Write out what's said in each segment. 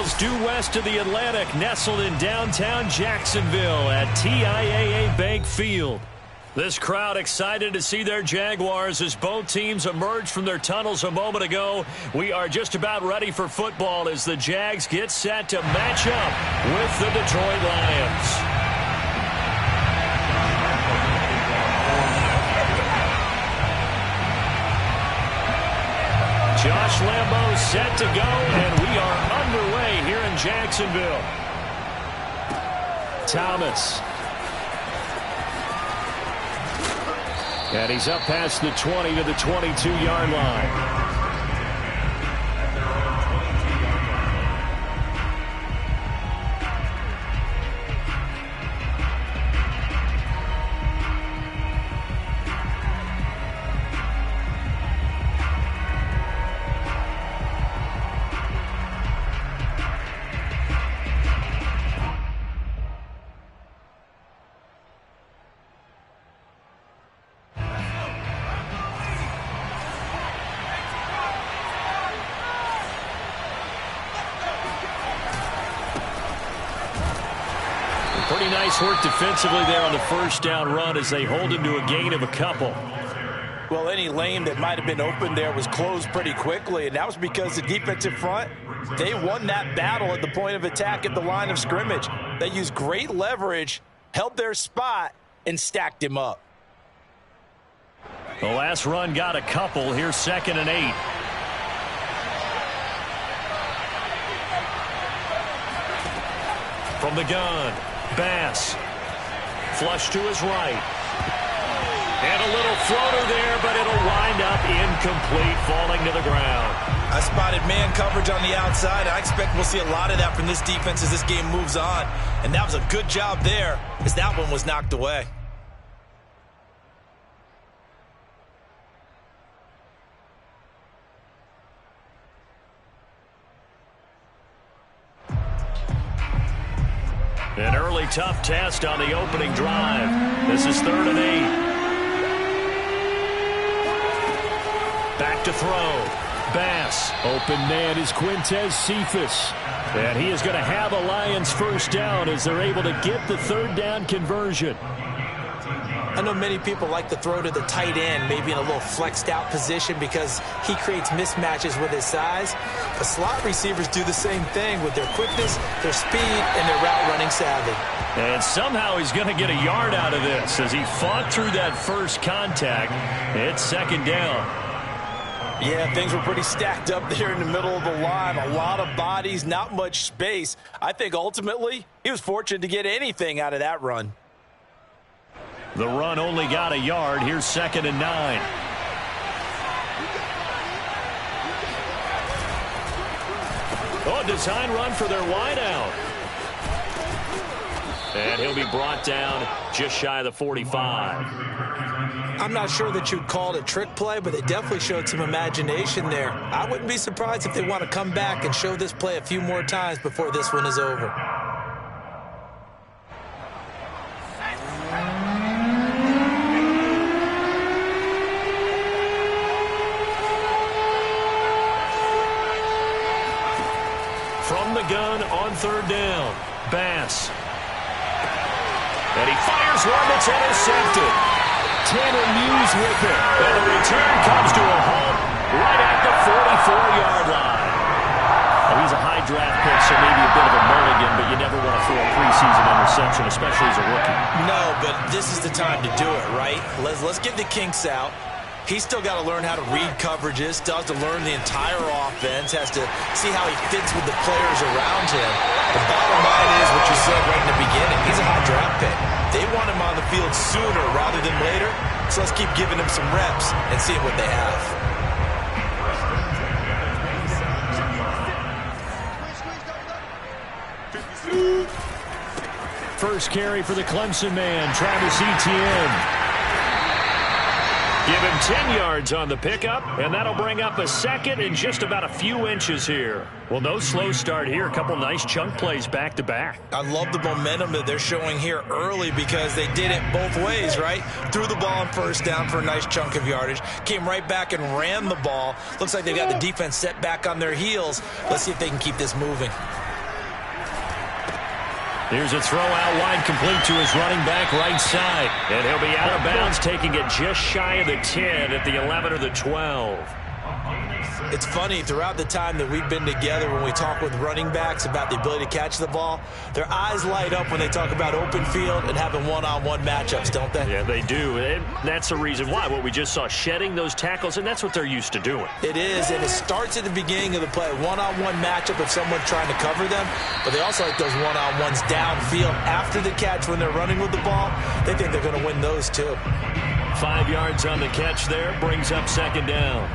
miles due west of the Atlantic, nestled in downtown Jacksonville at TIAA Bank Field. This crowd excited to see their Jaguars as both teams emerged from their tunnels a moment ago. We are just about ready for football as the Jags get set to match up with the Detroit Lions. Josh Lambeau set to go, and we are underway here in Jacksonville. Thomas. And he's up past the 20 to the 22-yard line. Pretty nice work defensively there on the first down run as they hold him to a gain of a couple. Well, any lane that might have been open there was closed pretty quickly, and that was because the defensive front, they won that battle at the point of attack at the line of scrimmage. They used great leverage, held their spot, and stacked him up. The last run got a couple. Here's 2nd and 8. From the gun. Bass. Flush to his right. And a little floater there, but it'll wind up incomplete, falling to the ground. I spotted man coverage on the outside. I expect we'll see a lot of that from this defense as this game moves on. And that was a good job there as that one was knocked away. An early tough test on the opening drive. This is 3rd and 8. Back to throw. Bass. Open man is Quintez Cephas. And he is going to have a Lions first down as they're able to get the 3rd down conversion. I know many people like to throw to the tight end, maybe in a little flexed out position because he creates mismatches with his size. But slot receivers do the same thing with their quickness, their speed, and their route running savvy. And somehow he's going to get a yard out of this as he fought through that first contact. It's 2nd down. Yeah, things were pretty stacked up there in the middle of the line. A lot of bodies, not much space. I think ultimately he was fortunate to get anything out of that run. The run only got a yard. Here's 2nd and 9. Oh, design run for their wideout. And he'll be brought down just shy of the 45. I'm not sure that you'd call it a trick play, but they definitely showed some imagination there. I wouldn't be surprised if they want to come back and show this play a few more times before this one is over. From the gun on 3rd down. Bass. And he fires one that's intercepted. Tanner Muse with it. And the return comes to a halt right at the 44-yard line. Well, he's a high draft pick, so maybe a bit of a mulligan, but you never want to throw a preseason interception, especially as a rookie. No, but this is the time to do it, right? Let's get the kinks out. He's still got to learn how to read coverages, still has to learn the entire offense, has to see how he fits with the players around him. The bottom line is what you said right in the beginning. He's a high draft pick. They want him on the field sooner rather than later, so let's keep giving him some reps and seeing what they have. First carry for the Clemson man, Travis Etienne. Give him 10 yards on the pickup, and that'll bring up a 2nd and just about a few inches here. Well, no slow start here. A couple nice chunk plays back-to-back. I love the momentum that they're showing here early because they did it both ways, right? Threw the ball on 1st down for a nice chunk of yardage. Came right back and ran the ball. Looks like they got the defense set back on their heels. Let's see if they can keep this moving. Here's a throw out wide, complete to his running back right side. And he'll be out of bounds, taking it just shy of the 10 at the 11 or the 12. It's funny, throughout the time that we've been together, when we talk with running backs about the ability to catch the ball, their eyes light up when they talk about open field and having one-on-one matchups, don't they? Yeah, they do. And that's the reason why. What we just saw, shedding those tackles, and that's what they're used to doing. It is, and it starts at the beginning of the play. One-on-one matchup of someone trying to cover them, but they also like those one-on-ones downfield after the catch when they're running with the ball. They think they're going to win those, too. 5 yards on the catch there, brings up second down.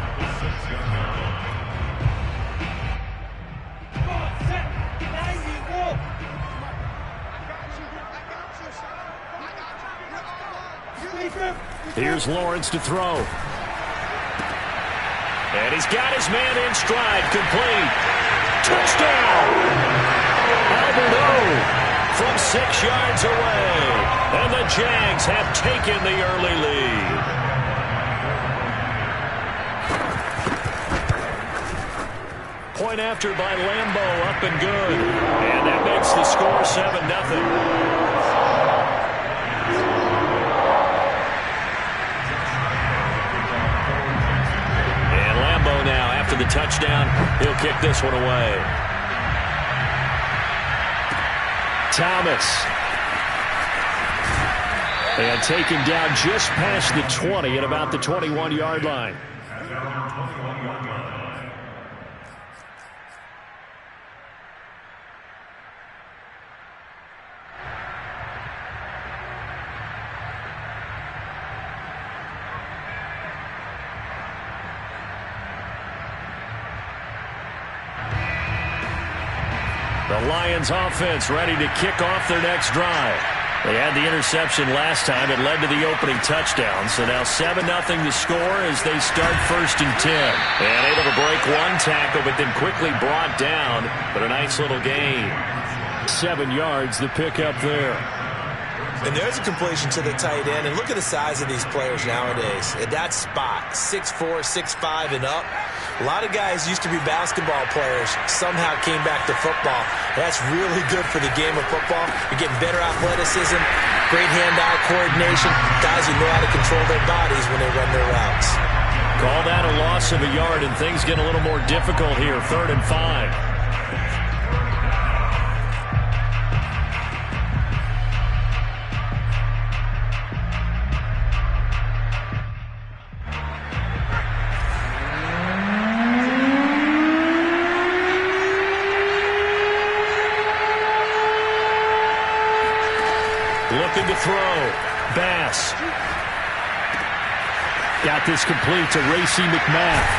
Here's Lawrence to throw. And he's got his man in stride, complete. Touchdown! Alberto from 6 yards away. And the Jags have taken the early lead. Point after by Lambeau, up and good. And that makes the score 7-0. Now, after the touchdown, he'll kick this one away. Thomas. And taken down just past the 20 at about the 21-yard line. The Lions offense ready to kick off their next drive. They had the interception last time. It led to the opening touchdown. So now 7-0 the score as they start 1st and 10. And able to break one tackle, but then quickly brought down. But a nice little gain. 7 yards, the pickup there. And there's a completion to the tight end. And look at the size of these players nowadays. At that spot, 6'4", 6'5", and up. A lot of guys used to be basketball players, somehow came back to football. That's really good for the game of football. You're getting better athleticism, great hand-eye coordination, guys who know how to control their bodies when they run their routes. Call that a loss of a yard, and things get a little more difficult here, 3rd and 5. Looking to throw. Bass. Got this complete to Racey McMath.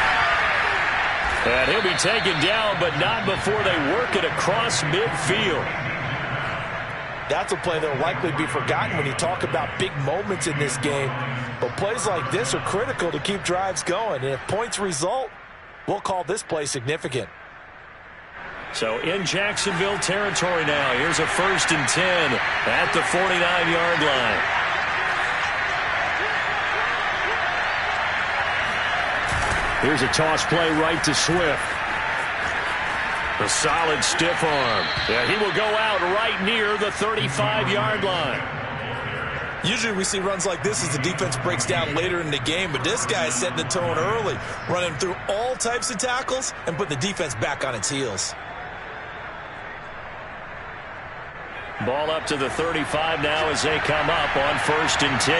And he'll be taken down, but not before they work it across midfield. That's a play that will likely be forgotten when you talk about big moments in this game. But plays like this are critical to keep drives going. And if points result, we'll call this play significant. So in Jacksonville territory now. Here's a 1st and 10 at the 49-yard line. Here's a toss play right to Swift. A solid stiff arm. Yeah, he will go out right near the 35-yard line. Usually we see runs like this as the defense breaks down later in the game, but this guy is setting the tone early, running through all types of tackles and put the defense back on its heels. Ball up to the 35 now as they come up on 1st and 10.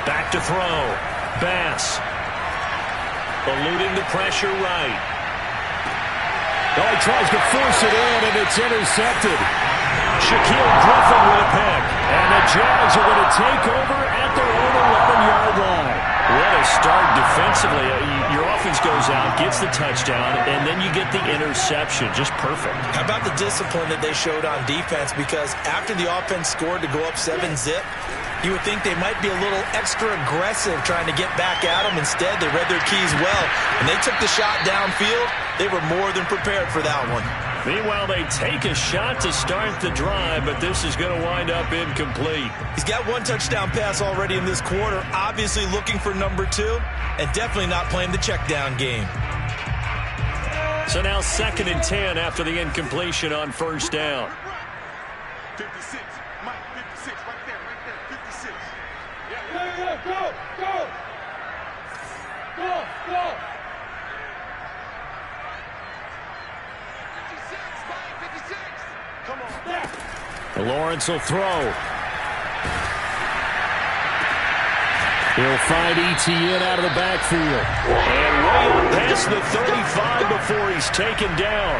Back to throw. Bass. Eluding the pressure right. Oh, he tries to force it in, and it's intercepted. Shaquille Griffin with a pick. And the Jags are going to take over at their own 11-yard line. What a start defensively. Your offense goes out, gets the touchdown, and then you get the interception. Just perfect. How about the discipline that they showed on defense? Because after the offense scored to go up 7-zip, you would think they might be a little extra aggressive trying to get back at them. Instead, they read their keys well, and they took the shot downfield. They were more than prepared for that one. Meanwhile, they take a shot to start the drive, but this is going to wind up incomplete. He's got one touchdown pass already in this quarter, obviously looking for number 2, and definitely not playing the check down game. So now 2nd and 10 after the incompletion on first down. 56. Mike, 56. Right there. 56. Yeah. Go. 56, Mike, 56. Come on. Lawrence will throw. He'll find ETN out of the backfield. And way up past the 35 before he's taken down.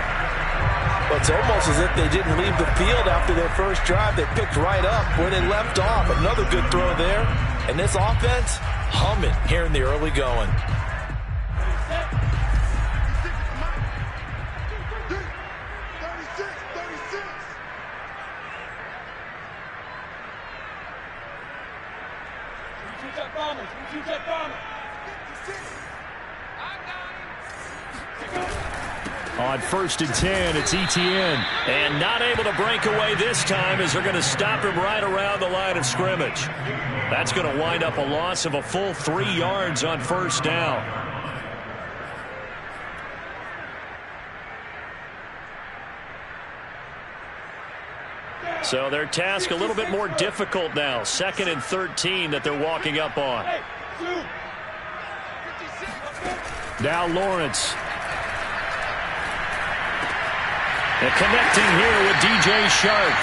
Well, it's almost as if they didn't leave the field after their first drive. They picked right up where they left off. Another good throw there. And this offense, humming here in the early going. On 1st and 10, it's ETN. And not able to break away this time as they're going to stop him right around the line of scrimmage. That's going to wind up a loss of a full 3 yards on first down. So their task a little bit more difficult now. 2nd and 13 that they're walking up on. Now Lawrence. And connecting here with DJ Shark.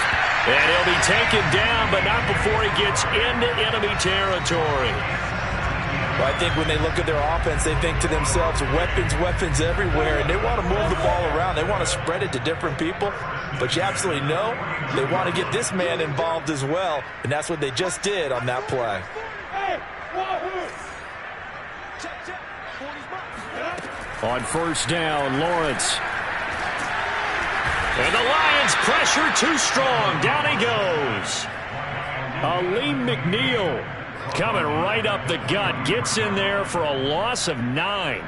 And he'll be taken down, but not before he gets into enemy territory. Well, I think when they look at their offense, they think to themselves, weapons everywhere, and they want to move the ball around. They want to spread it to different people. But you absolutely know they want to get this man involved as well, and that's what they just did on that play. On first down, Lawrence. And the Lions pressure too strong. Down he goes. Aleem McNeil coming right up the gut. Gets in there for a loss of 9.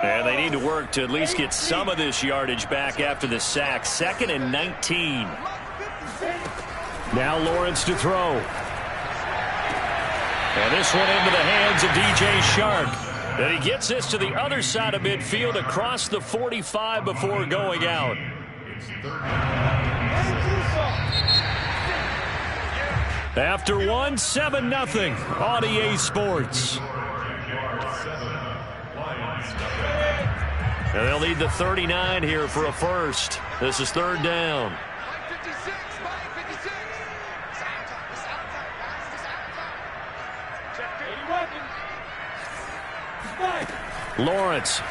And they need to work to at least get some of this yardage back after the sack. 2nd and 19. Now Lawrence to throw. And this one into the hands of DJ Shark. And he gets this to the other side of midfield across the 45 before going out. After one, 7-0 on EA Sports. And they'll need the 39 here for a first. This is 3rd down. Lawrence.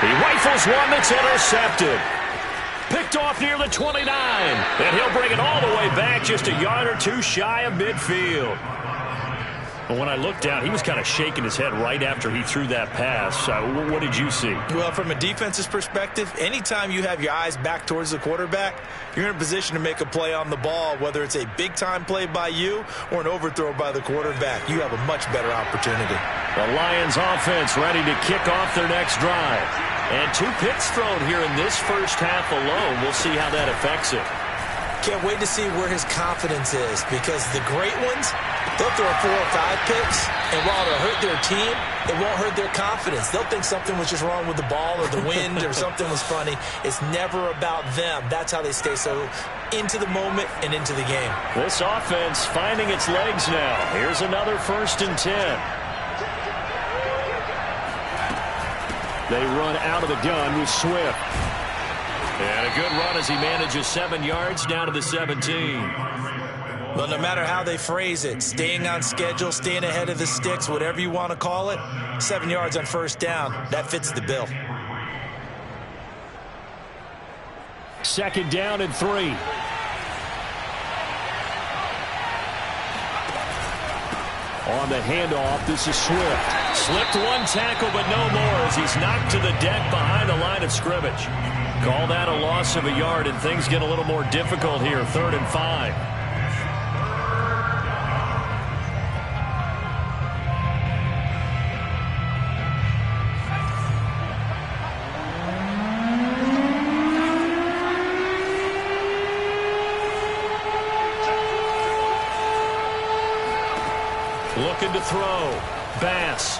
He rifles one that's intercepted. Picked off near the 29. And he'll bring it all the way back just a yard or two shy of midfield. But when I looked down, he was kind of shaking his head right after he threw that pass. What did you see? Well, from a defense's perspective, anytime you have your eyes back towards the quarterback, you're in a position to make a play on the ball, whether it's a big-time play by you or an overthrow by the quarterback. You have a much better opportunity. The Lions offense ready to kick off their next drive. And 2 picks thrown here in this first half alone. We'll see how that affects it. Can't wait to see where his confidence is, because the great ones, they'll throw 4 or 5 picks, and while it'll hurt their team, it won't hurt their confidence. They'll think something was just wrong with the ball or the wind or something was funny. It's never about them. That's how they stay so into the moment and into the game. This offense finding its legs now. Here's another 1st and 10. They run out of the gun with Swift. And a good run as he manages 7 yards down to the 17. But no matter how they phrase it, staying on schedule, staying ahead of the sticks, whatever you want to call it, 7 yards on first down, that fits the bill. 2nd down and 3. On the handoff, this is Swift. Slipped one tackle, but no more as he's knocked to the deck behind the line of scrimmage. Call that a loss of a yard, and things get a little more difficult here. 3rd and 5. looking to throw. Bass.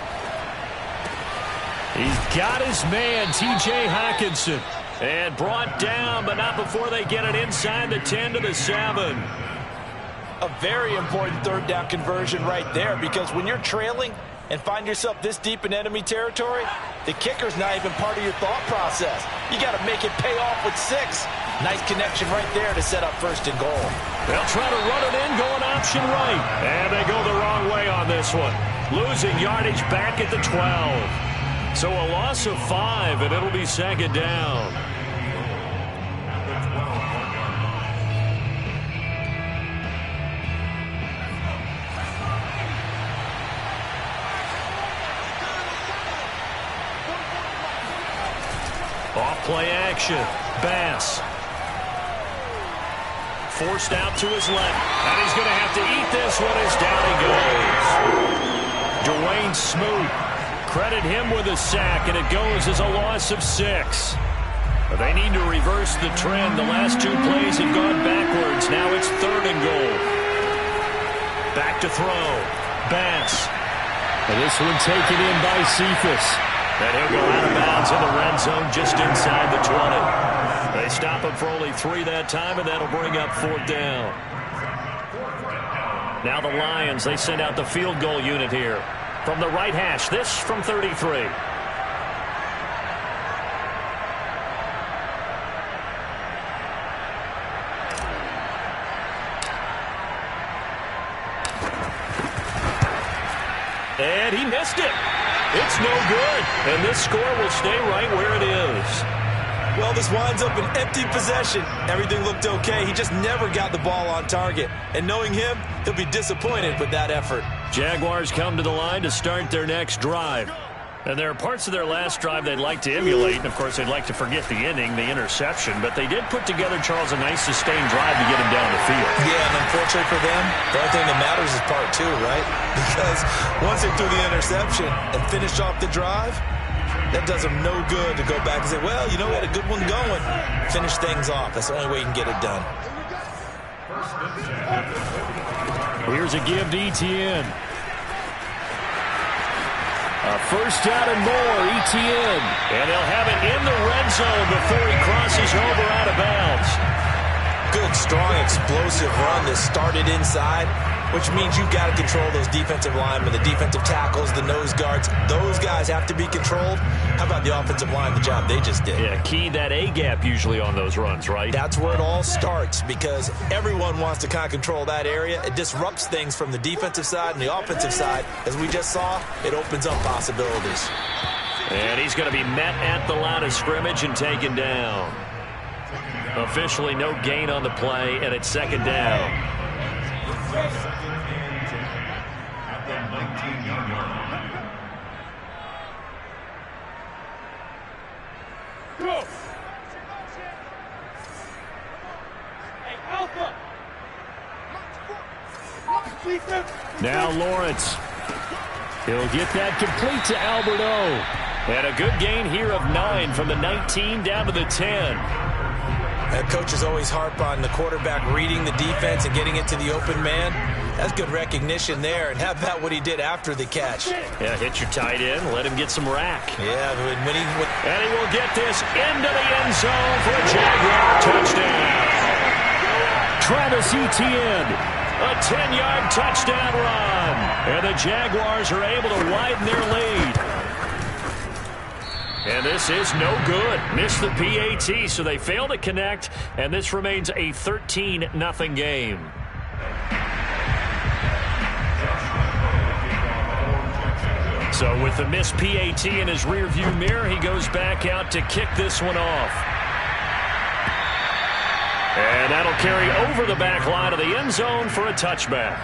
He's got his man, T.J. Hockenson. And brought down, but not before they get it inside the 10 to the 7. A very important third down conversion right there, because when you're trailing and find yourself this deep in enemy territory, the kicker's not even part of your thought process. You got to make it pay off with 6. Nice connection right there to set up 1st and goal. They'll try to run it in, going option right. And they go the wrong way on this one. Losing yardage back at the 12. So a loss of 5, and it'll be 2nd down. Off-play action. Bass. Forced out to his left. And he's going to have to eat this one as down he goes. Dwayne Smoot. Credit him with a sack, and it goes as a loss of 6. But they need to reverse the trend. The last 2 plays have gone backwards. Now it's 3rd and goal. Back to throw. Bass. And this one taken in by Cephas. And he'll go out of bounds in the red zone just inside the 20. They stop him for only 3 that time, and that'll bring up 4th down. Now the Lions, they send out the field goal unit here. From the right hash, this from 33. And he missed it. It's no good. And this score will stay right where it is. Well, this winds up an empty possession. Everything looked okay. He just never got the ball on target. And knowing him, he'll be disappointed with that effort. Jaguars come to the line to start their next drive. And there are parts of their last drive they'd like to emulate. And, of course, they'd like to forget the inning, the interception. But they did put together, Charles, a nice sustained drive to get him down the field. Yeah, and unfortunately for them, the only thing that matters is part 2, right? Because once they threw the interception and finished off the drive, that does them no good to go back and say, well, you know, we had a good one going. Finish things off. That's the only way you can get it done. Here's a give to Etienne. A first down and more, Etienne. And they'll have it in the red zone before he crosses over out of bounds. Good, strong, explosive run that started inside, which means you've got to control those defensive linemen, the defensive tackles, the nose guards. Those guys have to be controlled. How about the offensive line, the job they just did? Yeah, key that A-gap usually on those runs, right? That's where it all starts, because everyone wants to kind of control that area. It disrupts things from the defensive side and the offensive side. As we just saw, it opens up possibilities. And he's going to be met at the line of scrimmage and taken down. Officially no gain on the play, and it's 2nd down. Go! Hey, Alpha! Now Lawrence. He'll get that complete to Alberto. And a good gain here of 9 from the 19 down to the 10. Coaches always harp on the quarterback reading the defense and getting it to the open man. That's good recognition there. And how about what he did after the catch? Yeah, hit your tight end, let him get some rack. Yeah, and he will get this into the end zone for a Jaguar touchdown. Travis Etienne, a 10-yard touchdown run. And the Jaguars are able to widen their lead. And this is no good. Missed the PAT, so they fail to connect, and this remains a 13-0 game. So with the missed PAT in his rearview mirror, he goes back out to kick this one off. And that'll carry over the back line of the end zone for a touchback.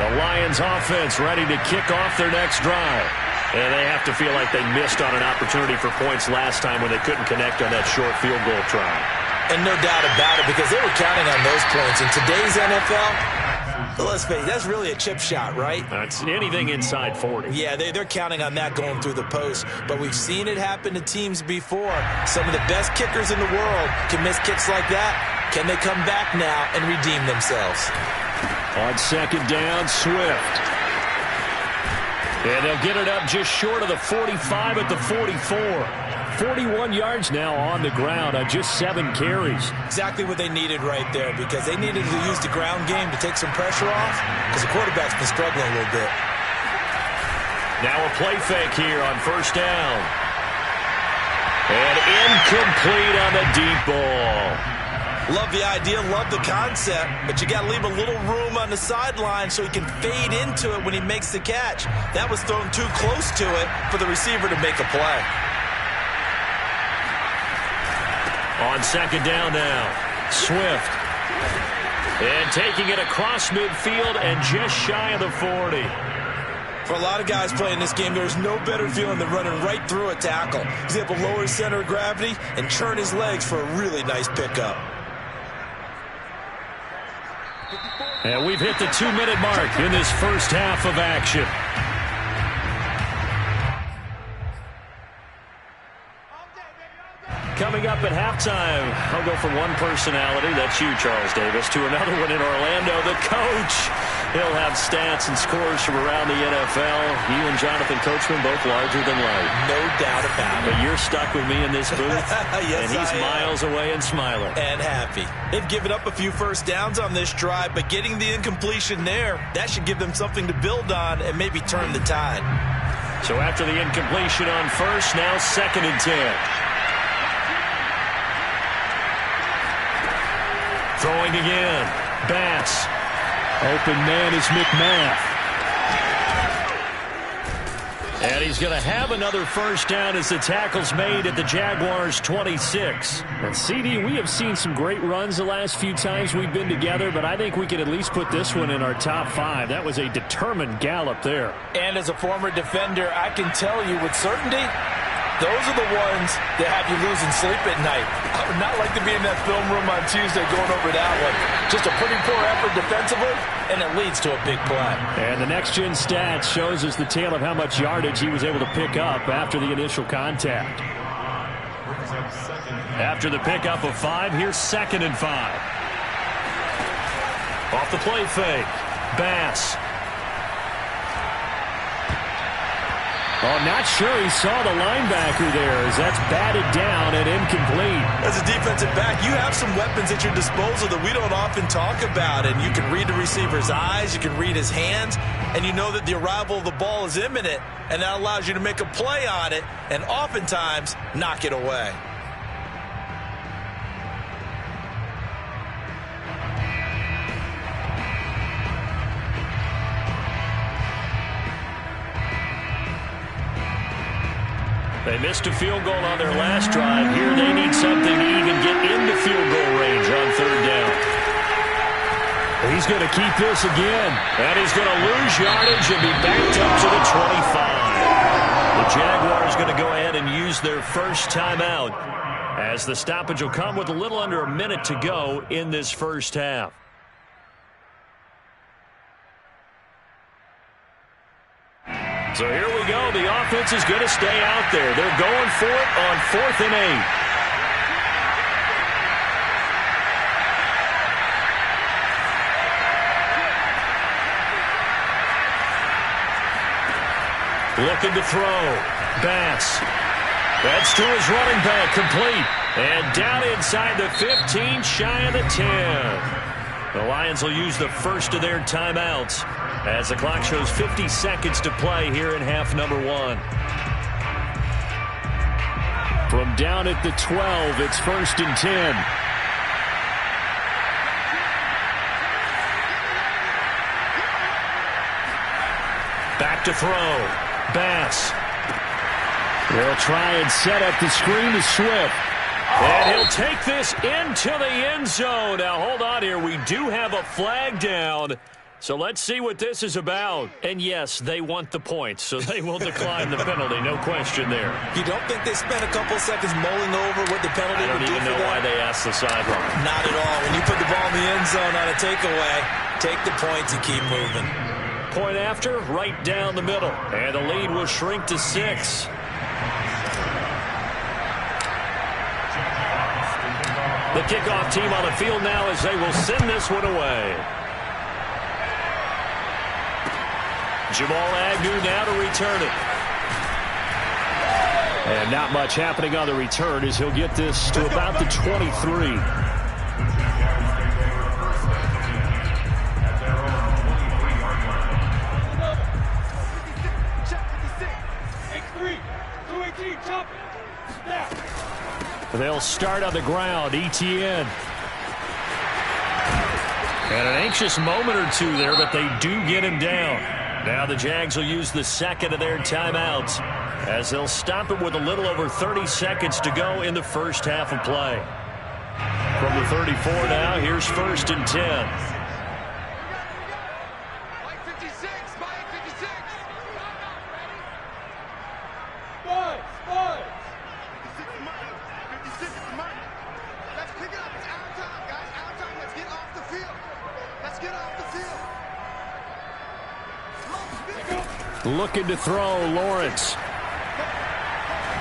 The Lions offense ready to kick off their next drive. And they have to feel like they missed on an opportunity for points last time when they couldn't connect on that short field goal try. And no doubt about it, because they were counting on those points. In today's NFL, Let's face it, that's really a chip shot, right? That's anything inside 40. Yeah, they're counting on that going through the post. But we've seen it happen to teams before. Some of the best kickers in the world can miss kicks like that. Can they come back now and redeem themselves? On second down, Swift. And they'll get it up just short of the 45 at the 44. 41 yards now on the ground on just 7 carries. Exactly what they needed right there, because they needed to use the ground game to take some pressure off, because the quarterback's been struggling a little bit. Now a play fake here on first down. And incomplete on the deep ball. Love the idea, love the concept, but you got to leave a little room on the sideline so he can fade into it when he makes the catch. That was thrown too close to it for the receiver to make a play. On second down now, Swift. And taking it across midfield and just shy of the 40. For a lot of guys playing this game, there's no better feeling than running right through a tackle. He's able to lower his center of gravity and churn his legs for a really nice pickup. And we've hit the 2-minute mark in this first half of action. Coming up at halftime, I'll go from one personality, that's you, Charles Davis, to another one in Orlando, the coach. He'll have stats and scores from around the NFL. You and Jonathan Coachman, both larger than life. No doubt about it. But you're stuck with me in this booth, yes, and he's miles away and smiling. And happy. They've given up a few first downs on this drive, but getting the incompletion there, that should give them something to build on and maybe turn the tide. So after the incompletion on first, now 2nd and 10. Throwing again. Bass. Open man is McMath. And he's going to have another first down as the tackle's made at the Jaguars' 26. And CD, we have seen some great runs the last few times we've been together, but I think we could at least put this one in our top 5. That was a determined gallop there. And as a former defender, I can tell you with certainty, those are the ones that have you losing sleep at night. I would not like to be in that film room on Tuesday going over that one. Just a pretty poor effort defensively, and it leads to a big play. And the next-gen stats shows us the tale of how much yardage he was able to pick up after the initial contact. After the pickup of 5, here's 2nd and 5. Off the play fake. Bass. Oh, not sure he saw the linebacker there as that's batted down and incomplete. As a defensive back, you have some weapons at your disposal that we don't often talk about. And you can read the receiver's eyes, you can read his hands, and you know that the arrival of the ball is imminent. And that allows you to make a play on it and oftentimes knock it away. They missed a field goal on their last drive. Here they need something to even get into field goal range on 3rd down. He's going to keep this again. And he's going to lose yardage and be backed up to the 25. The Jaguars going to go ahead and use their first timeout as the stoppage will come with a little under a minute to go in this first half. So here we go. The offense is going to stay out there. They're going for it on 4th and 8. Looking to throw. Bass. That's to his running back. Complete. And down inside the 15, shy of the 10. The Lions will use the first of their timeouts as the clock shows 50 seconds to play here in half number 1. From down at the 12, it's 1st and 10. Back to throw. Bass. They'll try and set up the screen to Swift. And he'll take this into the end zone. Now, hold on here. We do have a flag down. So let's see what this is about. And yes, they want the points, so they will decline the penalty. No question there. You don't think they spent a couple seconds mulling over what the penalty would do for them? I don't even know why they asked the sideline. Not at all. When you put the ball in the end zone on a takeaway, Take the points and keep moving. Point after, right down the middle. And the lead will shrink to 6. The kickoff team on the field now as they will send this one away. Jamal Agnew now to return it. And not much happening on the return as he'll get this to about the 23. They'll start on the ground. ETN. And an anxious moment or two there, but they do get him down. Now the Jags will use the second of their timeouts as they'll stop it with a little over 30 seconds to go in the first half of play. From the 34 now, here's 1st and 10. Looking to throw, Lawrence.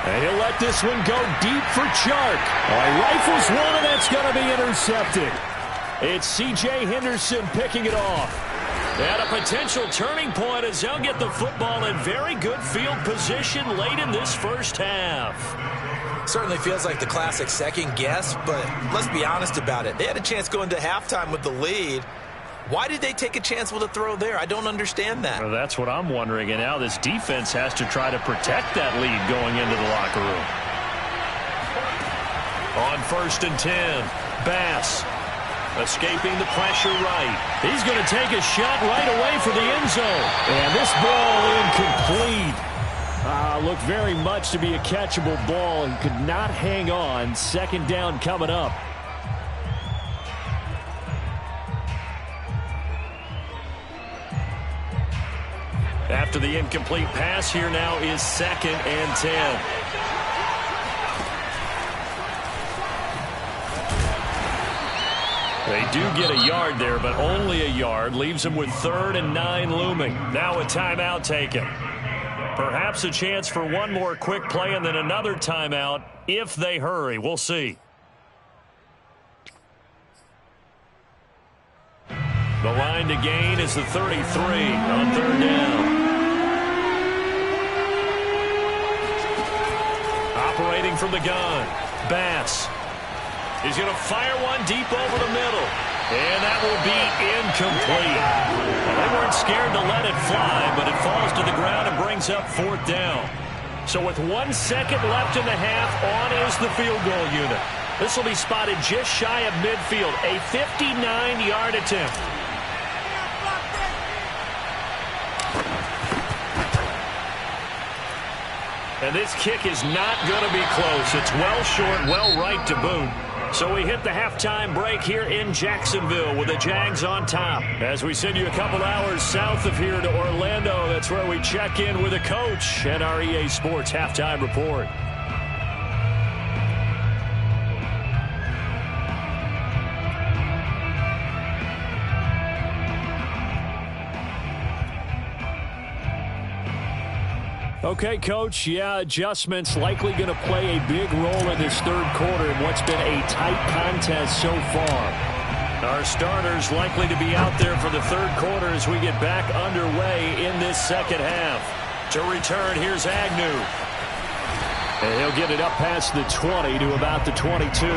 And he'll let this one go deep for Chark. He rifles one, and that's going to be intercepted. It's C.J. Henderson picking it off. And a potential turning point as they'll get the football in very good field position late in this first half. Certainly feels like the classic second guess, but let's be honest about it. They had a chance going to halftime with the lead. Why did they take a chance with a throw there? I don't understand that. Well, that's what I'm wondering. And now this defense has to try to protect that lead going into the locker room. On 1st and 10, Bass escaping the pressure right. He's going to take a shot right away for the end zone. And this ball incomplete. Looked very much to be a catchable ball and could not hang on. 2nd down coming up. After the incomplete pass, here now is 2nd and 10. They do get a yard there, but only a yard. Leaves them with 3rd and 9 looming. Now a timeout taken. Perhaps a chance for one more quick play and then another timeout if they hurry. We'll see. The line to gain is the 33 on 3rd down. Operating from the gun, Bass. He's going to fire one deep over the middle. And that will be incomplete. Well, they weren't scared to let it fly, but it falls to the ground and brings up 4th down. So with 1 second left in the half, on is the field goal unit. This will be spotted just shy of midfield, a 59-yard attempt. And this kick is not going to be close. It's well short, well right to boot. So we hit the halftime break here in Jacksonville with the Jags on top. As we send you a couple hours south of here to Orlando, that's where we check in with the coach and our EA Sports halftime report. Okay, Coach, adjustments likely going to play a big role in this 3rd quarter in what's been a tight contest so far. Our starters likely to be out there for the 3rd quarter as we get back underway in this 2nd half. To return, here's Agnew. And he'll get it up past the 20 to about the 22.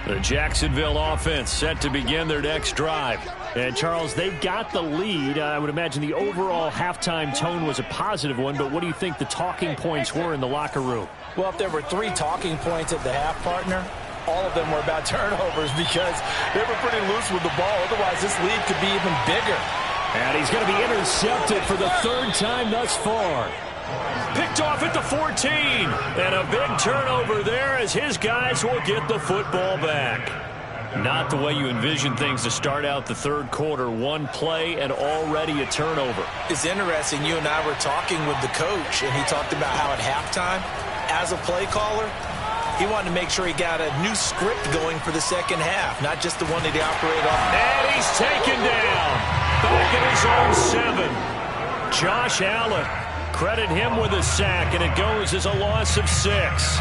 The Jacksonville offense set to begin their next drive. And, Charles, they've got the lead. I would imagine the overall halftime tone was a positive one, but what do you think the talking points were in the locker room? Well, if there were 3 talking points at the half, partner, all of them were about turnovers because they were pretty loose with the ball. Otherwise, this lead could be even bigger. And he's going to be intercepted for the 3rd time thus far. Picked off at the 14. And a big turnover there as his guys will get the football back. Not the way you envision things to start out the third quarter. One play and already a turnover. It's interesting. You and I were talking with the coach, and he talked about how at halftime, as a play caller, he wanted to make sure he got a new script going for the second half, not just the one that he operated off. And he's taken down. Back in his own 7. Josh Allen. Credit him with a sack, and it goes as a loss of 6.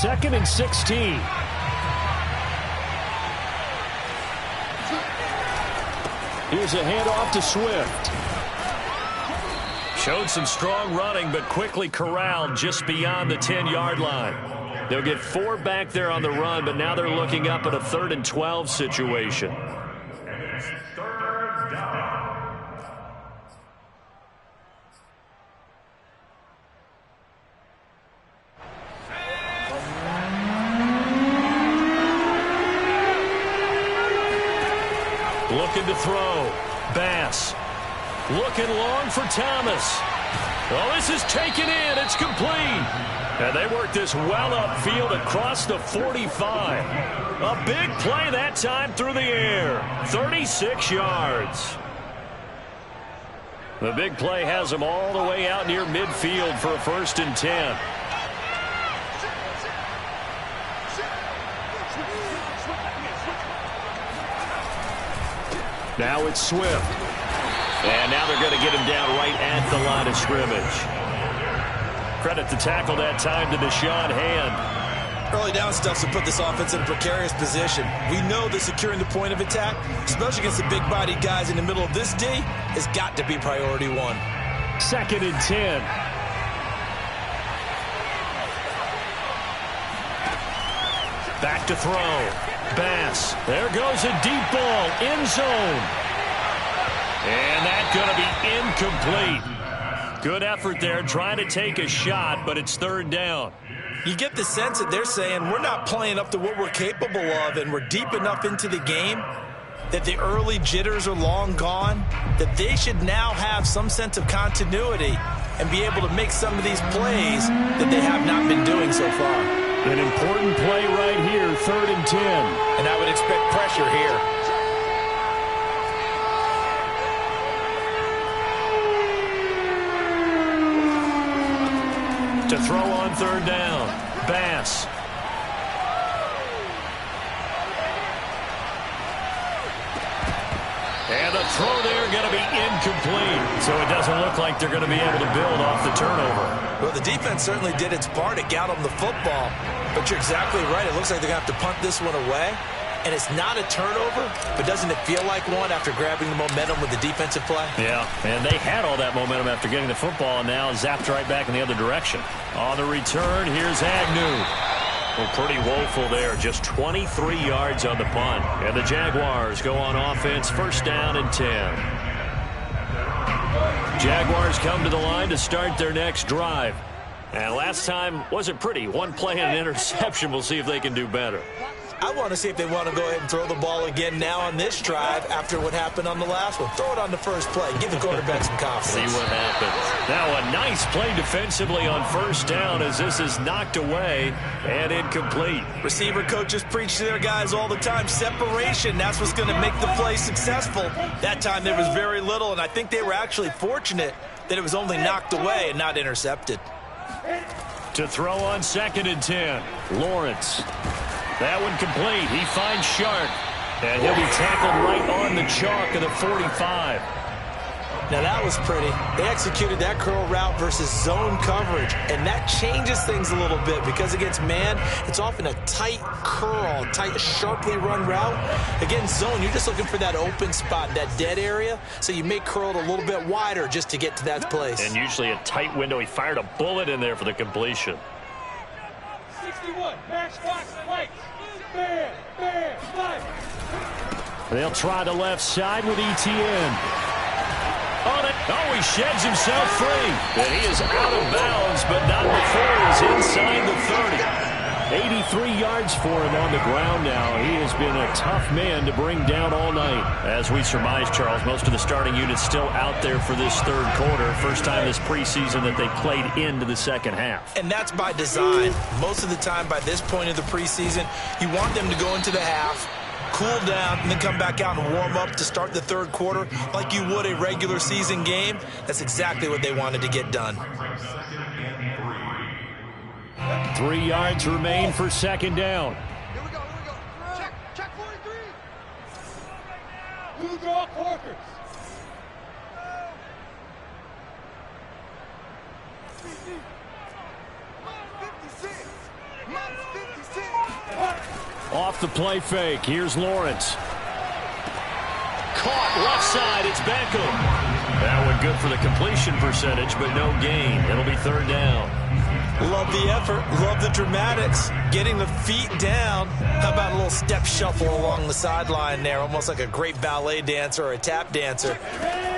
Second and 16. Here's a handoff to Swift. Showed some strong running, but quickly corralled just beyond the 10-yard line. They'll get 4 back there on the run, but now they're looking up at a 3rd and 12 situation. Looking to throw. Bass. Looking long for Thomas. Oh, this is taken in. It's complete. And they work this well upfield across the 45. A big play that time through the air. 36 yards. The big play has them all the way out near midfield for a 1st and 10. Now it's Swift. And now they're going to get him down right at the line of scrimmage. Credit the tackle that time to Deshaun Hand. Early down stuff to put this offense in a precarious position. We know that securing the point of attack, especially against the big-bodied guys in the middle of this D, has got to be priority 1. 2nd and 10. Back to throw. Bass. There goes a deep ball. End zone. And that's going to be incomplete. Good effort there, trying to take a shot, but it's 3rd down. You get the sense that they're saying we're not playing up to what we're capable of, and we're deep enough into the game that the early jitters are long gone, that they should now have some sense of continuity and be able to make some of these plays that they have not been doing so far. An important play right here, 3rd and 10. And I would expect pressure here. To throw on 3rd down. Bass. And the throw there going to be incomplete. So it doesn't look like they're going to be able to build off the turnover. Well, the defense certainly did its part to get them the football. But you're exactly right. It looks like they're going to have to punt this one away. And it's not a turnover, but doesn't it feel like one after grabbing the momentum with the defensive play? Yeah, and they had all that momentum after getting the football, and now zapped right back in the other direction. On the return, here's Agnew. Well, pretty woeful there. Just 23 yards on the punt. And the Jaguars go on offense, 1st down and 10. Jaguars come to the line to start their next drive. And last time wasn't pretty. 1 play and an interception. We'll see if they can do better. I want to see if they want to go ahead and throw the ball again now on this drive after what happened on the last one. Throw it on the first play. Give the quarterback some confidence. See what happens. Now a nice play defensively on 1st down as this is knocked away and incomplete. Receiver coaches preach to their guys all the time. Separation, that's what's going to make the play successful. That time there was very little, and I think they were actually fortunate that it was only knocked away and not intercepted. To throw on 2nd and 10. Lawrence. That one complete. He finds Sharp. And he'll be tackled right on the chalk of the 45. Now that was pretty. They executed that curl route versus zone coverage. And that changes things a little bit because against man, it's often a tight curl, tight, sharply run route. Against zone, you're just looking for that open spot, that dead area. So you may curl it a little bit wider just to get to that place. And usually a tight window. He fired a bullet in there for the completion. 61, matchbox light. They'll try the left side with ETN. Oh, he sheds himself free. And he is out of bounds, but not before he's inside the 30. 83 yards for him on the ground now. He has been a tough man to bring down all night. As we surmise, Charles, most of the starting units still out there for this third quarter. First time this preseason that they played into the second half. And that's by design. Most of the time by this point of the preseason, you want them to go into the half, cool down, and then come back out and warm up to start the third quarter like you would a regular season game. That's exactly what they wanted to get done. 3 yards remain for second down. Here we go. Check 43. Two draw quarters. 56. Off the play fake. Here's Lawrence. Caught left side. It's Beckham. That one good for the completion percentage, but no gain. It'll be third down. Love the effort. Love the dramatics. Getting the feet down. How about a little step shuffle along the sideline there? Almost like a great ballet dancer or a tap dancer.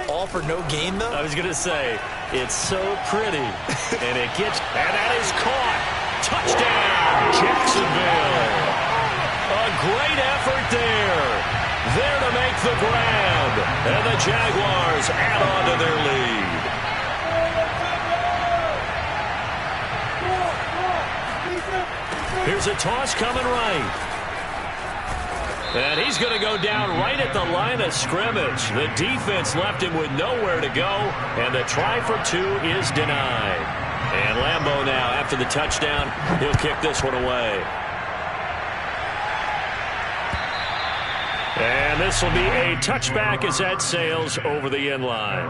All for no gain, though? I was going to say, it's so pretty. And it gets, and that is caught. Touchdown, Jacksonville. A great effort there. There to make the grab. And the Jaguars add on to their lead. Here's a toss coming right. And he's going to go down right at the line of scrimmage. The defense left him with nowhere to go, and the try for two is denied. And Lambeau now, after the touchdown, he'll kick this one away. And this will be a touchback as that sails over the end line.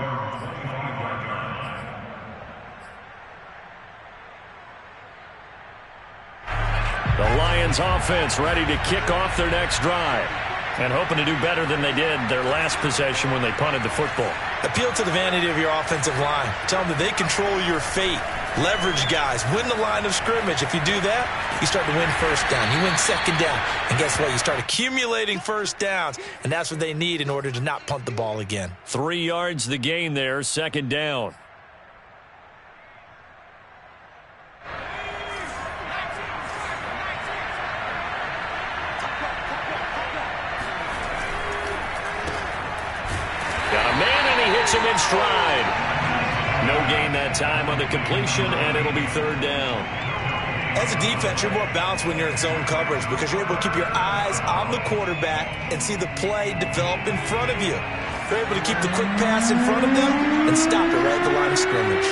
The Lions offense ready to kick off their next drive and hoping to do better than they did their last possession when they punted the football. Appeal to the vanity of your offensive line. Tell them that they control your fate. Leverage guys. Win the line of scrimmage. If you do that, you start to win first down. You win second down. And guess what? You start accumulating first downs. And that's what they need in order to not punt the ball again. 3 yards the gain there. Second down. Got a man, and he hits him in stride. No gain that time on the completion, and it'll be third down. As a defense, you're more balanced when you're in zone coverage because you're able to keep your eyes on the quarterback and see the play develop in front of you. You're able to keep the quick pass in front of them and stop it right at the line of scrimmage.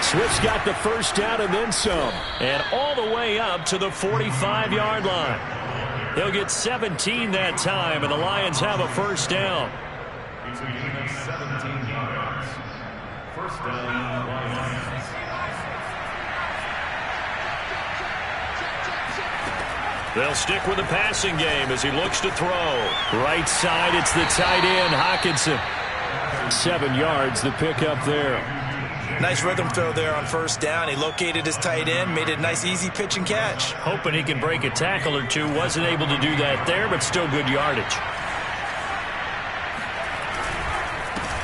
Swift's got the first down and then some. And all the way up to the 45-yard line. He'll get 17 that time, and the Lions have a first down. He's going to get 17 yards. First down, Lions. They'll stick with the passing game as he looks to throw. Right side, it's the tight end, Hockenson. 7 yards, the pickup there. Nice rhythm throw there on first down. He located his tight end, made it a nice easy pitch and catch. Hoping he can break a tackle or two. Wasn't able to do that there, but still good yardage.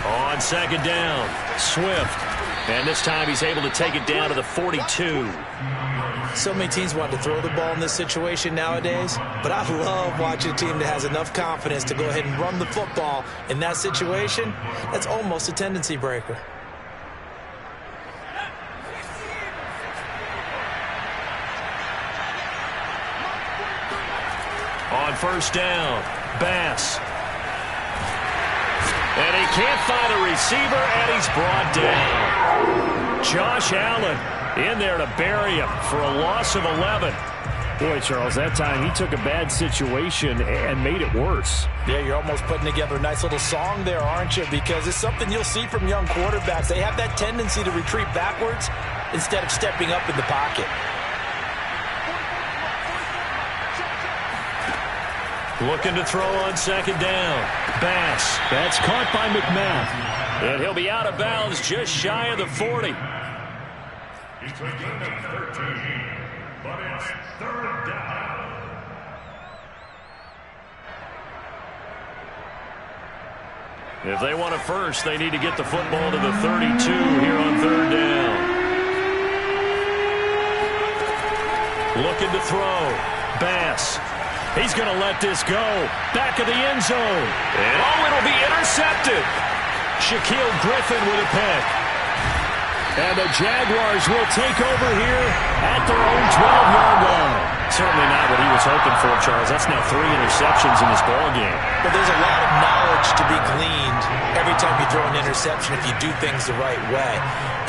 On second down, Swift. And this time he's able to take it down to the 42. So many teams want to throw the ball in this situation nowadays, but I love watching a team that has enough confidence to go ahead and run the football in that situation. That's almost a tendency breaker. On first down, Bass. And he can't find a receiver, and he's brought down. Josh Allen in there to bury him for a loss of 11. Boy, Charles, that time he took a bad situation and made it worse. Yeah, you're almost putting together a nice little song there, aren't you? Because it's something you'll see from young quarterbacks. They have that tendency to retreat backwards instead of stepping up in the pocket. Looking to throw on second down. Bass. That's caught by McMath. And he'll be out of bounds just shy of the 40. He's going to get 13, but it's third down. If they want a first, they need to get the football to the 32 here on third down. Looking to throw. Bass. He's going to let this go. Back of the end zone. And it'll be intercepted. Shaquille Griffin with a pick. And the Jaguars will take over here at their own 12-yard line. Certainly not what he was hoping for, Charles. That's now 3 interceptions in this ballgame. But there's a lot of knowledge to be gleaned every time you throw an interception if you do things the right way.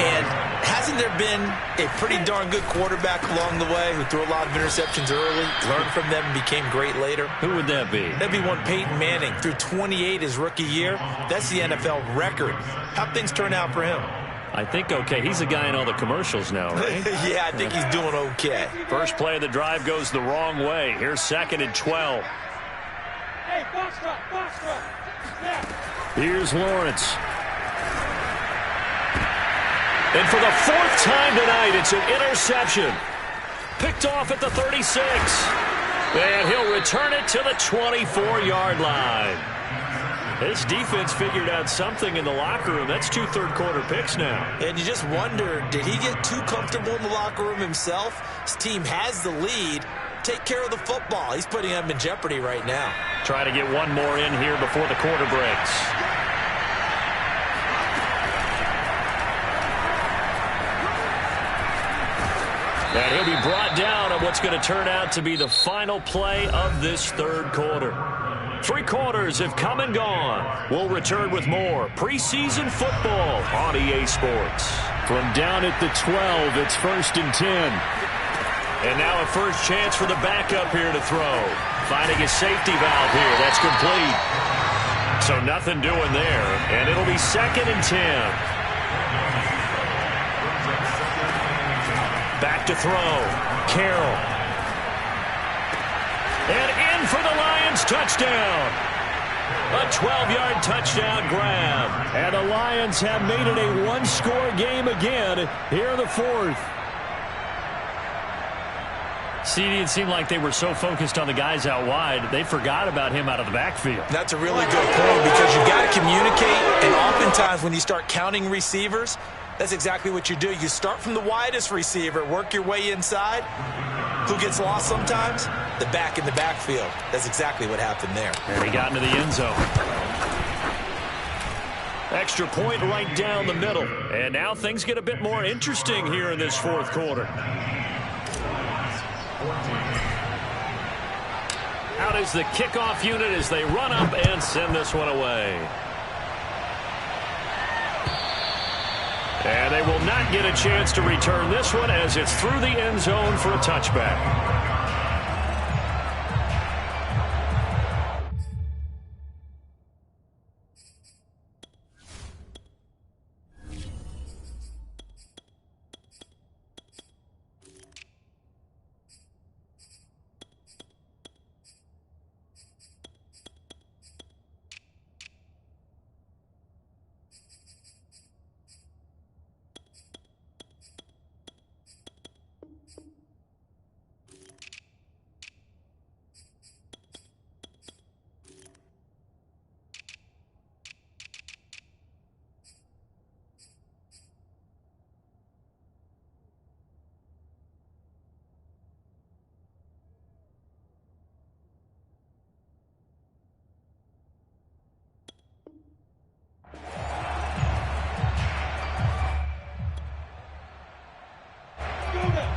And hasn't there been a pretty darn good quarterback along the way who threw a lot of interceptions early, learned from them, and became great later? Who would that be? That'd be one Peyton Manning. Threw 28 his rookie year. That's the NFL record. How'd things turn out for him? I think okay. He's a guy in all the commercials now, right? Yeah, I think he's doing okay. First play of the drive goes the wrong way. Here's 2nd and 12. Hey, box truck. Yeah. Here's Lawrence. And for the 4th time tonight, it's an interception. Picked off at the 36. And he'll return it to the 24-yard line. This defense figured out something in the locker room. That's 2 third-quarter picks now. And you just wonder, did he get too comfortable in the locker room himself? His team has the lead. Take care of the football. He's putting them in jeopardy right now. Try to get one more in here before the quarter breaks. And he'll be brought down on what's going to turn out to be the final play of this third quarter. 3 quarters have come and gone. We'll return with more preseason football on EA Sports. From down at the 12, it's 1st and 10. And now a first chance for the backup here to throw. Finding a safety valve here. That's complete. So nothing doing there. And it'll be 2nd and 10. Back to throw. Carroll. And in for the Lions touchdown. A 12-yard touchdown grab. And the Lions have made it a one-score game again here in the 4th. CD, it seemed like they were so focused on the guys out wide, they forgot about him out of the backfield. That's a really good point because you got to communicate, and oftentimes when you start counting receivers, that's exactly what you do. You start from the widest receiver, work your way inside. Who gets lost sometimes? The back in the backfield. That's exactly what happened there. And he got into the end zone. Extra point right down the middle. And now things get a bit more interesting here in this 4th quarter. Out is the kickoff unit as they run up and send this one away. And they will not get a chance to return this one as it's through the end zone for a touchback.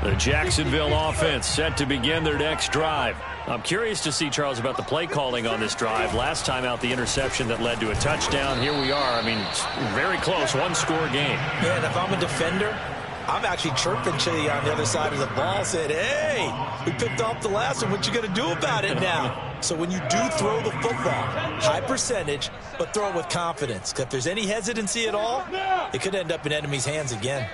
The Jacksonville offense set to begin their next drive. I'm curious to see, Charles, about the play calling on this drive. Last time out, the interception that led to a touchdown. Here we are. I mean, very close, one-score game. Yeah, and if I'm a defender, I'm actually chirping Chili on the other side of the ball, saying, hey, we picked off the last one. What you going to do about it now? So when you do throw the football, high percentage, but throw it with confidence. Because if there's any hesitancy at all, it could end up in enemy's hands again.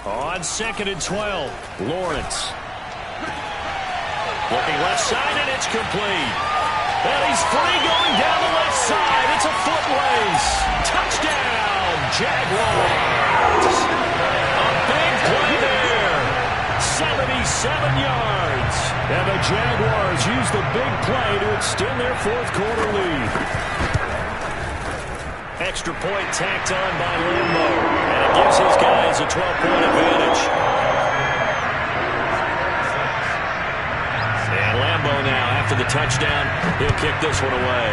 On 2nd and 12, Lawrence. Looking left side, and it's complete. And he's free going down the left side. It's a foot race. Touchdown, Jaguars. A big play there. 77 yards. And the Jaguars use the big play to extend their fourth quarter lead. Extra point tacked on by Lambo. And it gives his guys a 12-point advantage. And Lambo now, after the touchdown, he'll kick this one away.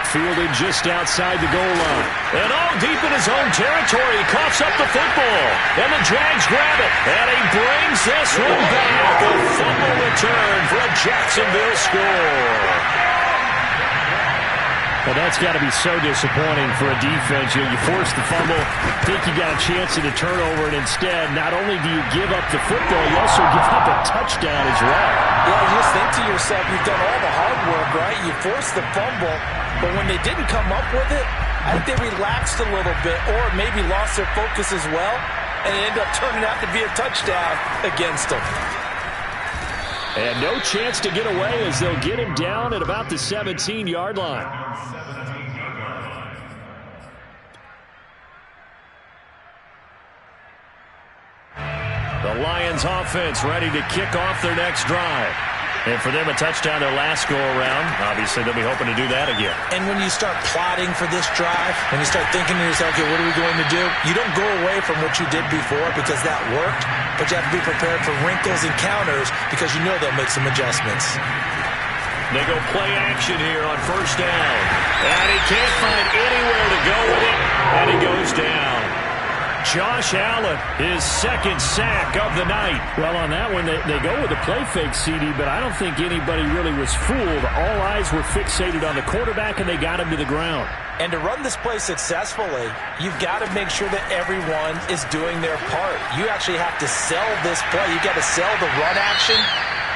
Fielded just outside the goal line. And all deep in his own territory. He coughs up the football. And the Jags grab it. And he brings this one back. A fumble return for a Jacksonville score. Well, that's got to be so disappointing for a defense. You force the fumble, think you got a chance at a turnover, and instead, not only do you give up the football, you also give up a touchdown as well. Yeah, you just think to yourself, you've done all the hard work, right? You forced the fumble, but when they didn't come up with it, I think they relaxed a little bit or maybe lost their focus as well, and it ended up turning out to be a touchdown against them. And no chance to get away as they'll get him down at about the 17-yard line. The Lions offense ready to kick off their next drive. And for them, a touchdown their last go-around. Obviously, they'll be hoping to do that again. And when you start plotting for this drive, when you start thinking to yourself, okay, what are we going to do? You don't go away from what you did before because that worked, but you have to be prepared for wrinkles and counters because you know they'll make some adjustments. They go play action here on first down. And he can't find anywhere to go with it, and he goes down. Josh Allen, his second sack of the night. Well, on that one, they go with a play fake, CD, but I don't think anybody really was fooled. All eyes were fixated on the quarterback, and they got him to the ground. And to run this play successfully, you've got to make sure that everyone is doing their part. You actually have to sell this play. You've got to sell the run action.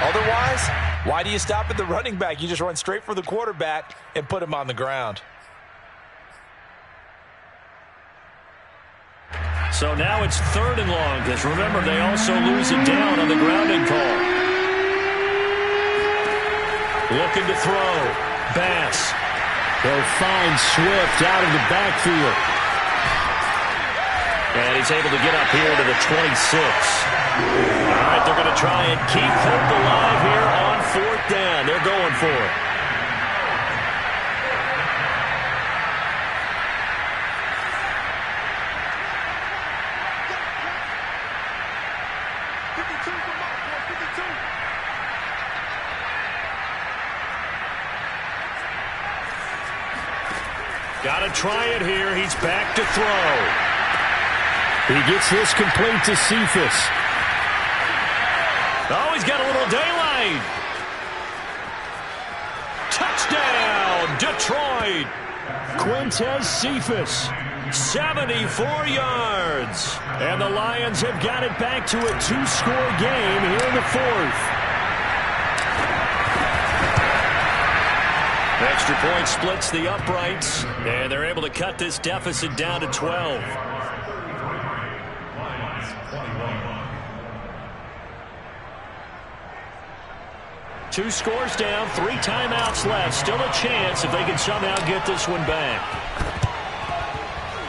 Otherwise, why do you stop at the running back? You just run straight for the quarterback and put him on the ground. So now it's 3rd and long, because remember, they also lose it down on the grounding call. Looking to throw. Bass. They'll find Swift out of the backfield. And he's able to get up here to the 26. All right, they're going to try and keep hope alive here on 4th down. They're going for it. Got to try it here. He's back to throw. He gets this complete to Cephas. Oh, he's got a little daylight. Touchdown, Detroit. Quintez Cephas, 74 yards. And the Lions have got it back to a 2-score game here in the 4th. Extra point splits the uprights, and they're able to cut this deficit down to 12. Two scores down, 3 timeouts left. Still a chance if they can somehow get this one back.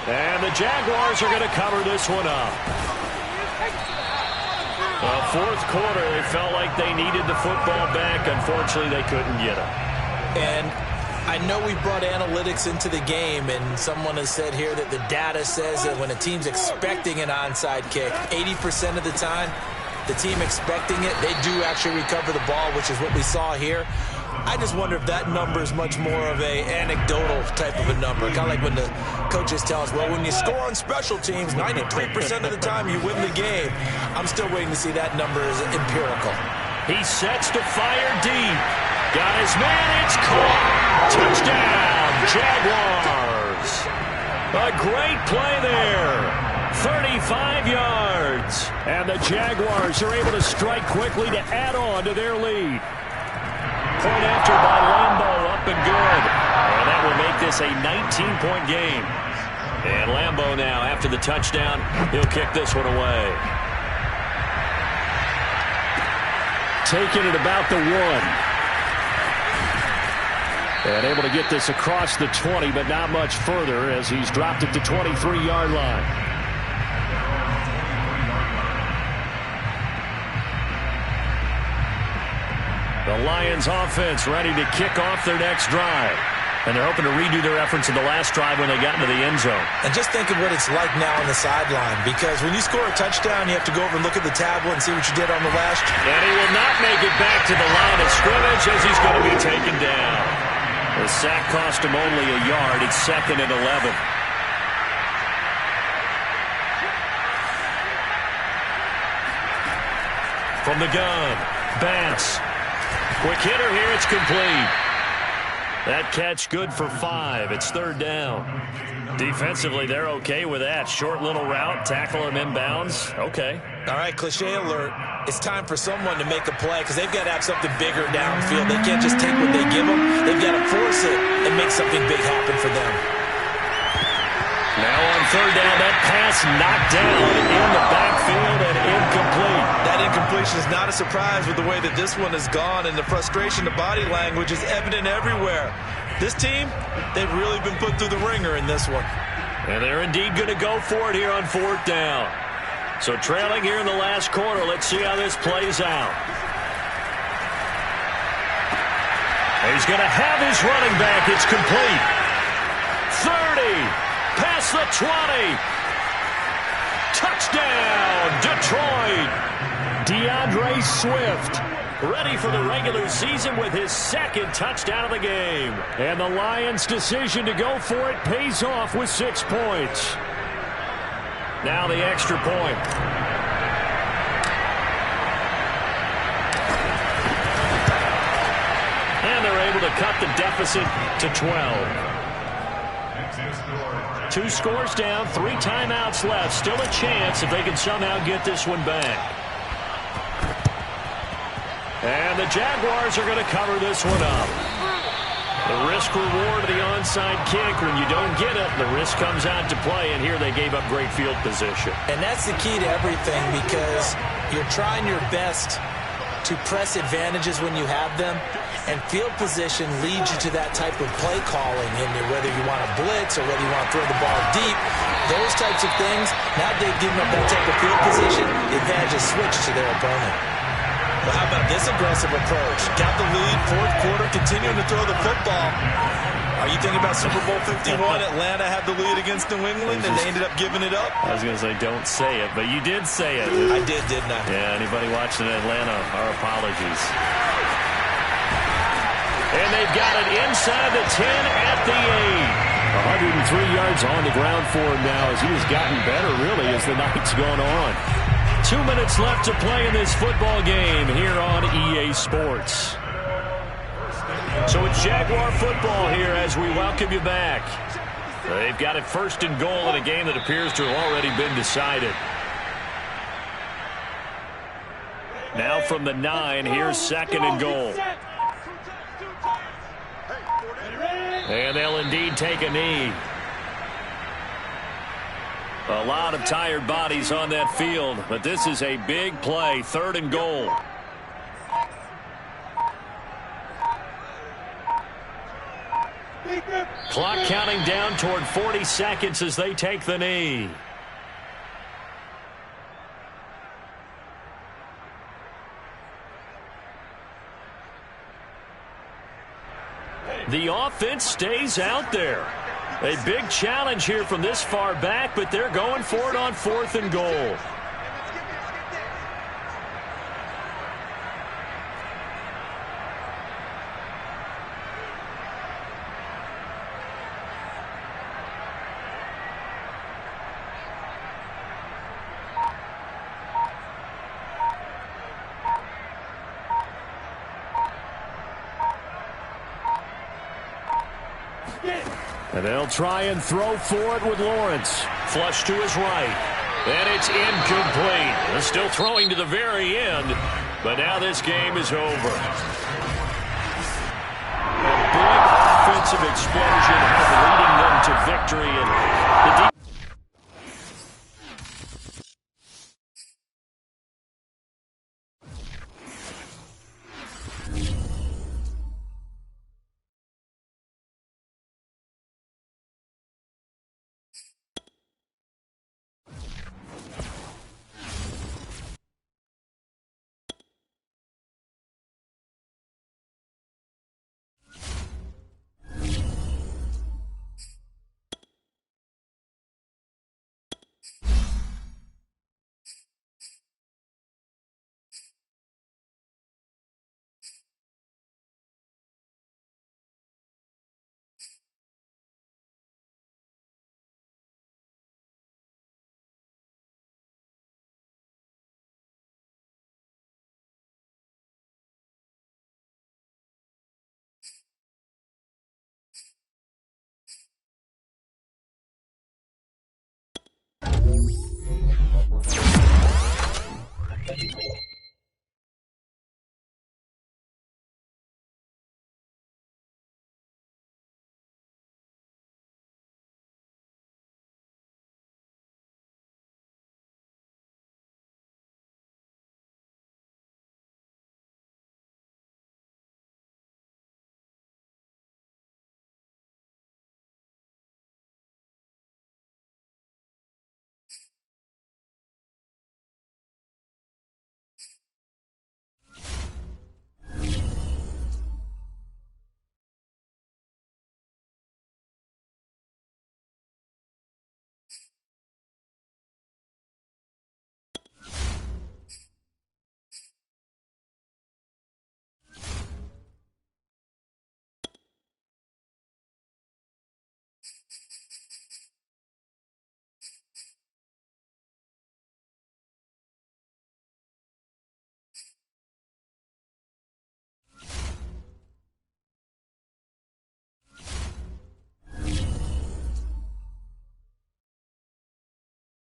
And the Jaguars are going to cover this one up. Well, 4th quarter, they felt like they needed the football back. Unfortunately, they couldn't get it. And I know we brought analytics into the game, and someone has said here that the data says that when a team's expecting an onside kick, 80% of the time, the team expecting it, they do actually recover the ball, which is what we saw here. I just wonder if that number is much more of a anecdotal type of a number. Kind of like when the coaches tell us, well, when you score on special teams, 93% of the time you win the game. I'm still waiting to see that number is empirical. He sets to fire deep. Got his man, it's caught. Touchdown, Jaguars. A great play there. 35 yards. And the Jaguars are able to strike quickly to add on to their lead. Point after by Lambo, up and good. And that will make this a 19-point game. And Lambo now, after the touchdown, he'll kick this one away. Taking it about the 1. And able to get this across the 20, but not much further as he's dropped it to 23-yard line. The Lions offense ready to kick off their next drive. And they're hoping to redo their efforts in the last drive when they got into the end zone. And just think of what it's like now on the sideline, because when you score a touchdown, you have to go over and look at the tablet and see what you did on the last. And he will not make it back to the line of scrimmage as he's going to be taken down. The sack cost him only a yard. It's 2nd and 11. From the gun, Bass. Quick hitter here, it's complete. That catch good for 5. It's 3rd down. Defensively, they're okay with that. Short little route, tackle him inbounds. Okay. All right, cliche alert. It's time for someone to make a play because they've got to have something bigger downfield. They can't just take what they give them. They've got to force it and make something big happen for them. Now on 3rd down, that pass knocked down in the backfield and incomplete. That incompletion is not a surprise with the way that this one has gone, and the frustration, the body language is evident everywhere. This team, they've really been put through the ringer in this one. And they're indeed going to go for it here on 4th down. So trailing here in the last quarter, let's see how this plays out. He's going to have his running back. It's complete. 30. Past the 20. Touchdown, Detroit. DeAndre Swift ready for the regular season with his 2nd touchdown of the game. And the Lions' decision to go for it pays off with 6 points. Now the extra point. And they're able to cut the deficit to 12. 2 scores down, 3 timeouts left. Still a chance if they can somehow get this one back. And the Jaguars are going to cover this one up. The risk-reward of the onside kick, when you don't get it, the risk comes out to play, and here they gave up great field position. And that's the key to everything, because you're trying your best to press advantages when you have them, and field position leads you to that type of play calling, and whether you want to blitz or whether you want to throw the ball deep, those types of things, now they've given up that type of field position, the advantage is switched to their opponent. Well, how about this aggressive approach? Got the lead, 4th quarter, continuing to throw the football. Are you thinking about Super Bowl 51? Atlanta had the lead against New England, and they ended up giving it up? I was going to say, don't say it, but you did say it. I did, didn't I? Yeah, anybody watching Atlanta, our apologies. And they've got it inside the 10 at the 8. 103 yards on the ground for him now as he has gotten better, really, as the night's gone on. 2 minutes left to play in this football game here on EA Sports. So it's Jaguar football here as we welcome you back. They've got it 1st and goal in a game that appears to have already been decided. Now from the 9, here's 2nd and goal. And they'll indeed take a knee. A lot of tired bodies on that field, but this is a big play, 3rd and goal. Clock counting down toward 40 seconds as they take the knee. The offense stays out there. A big challenge here from this far back, but they're going for it on 4th and goal. And they'll try and throw for it with Lawrence. Flush to his right. And it's incomplete. They're still throwing to the very end, but now this game is over. A big offensive explosion leading them to victory, and the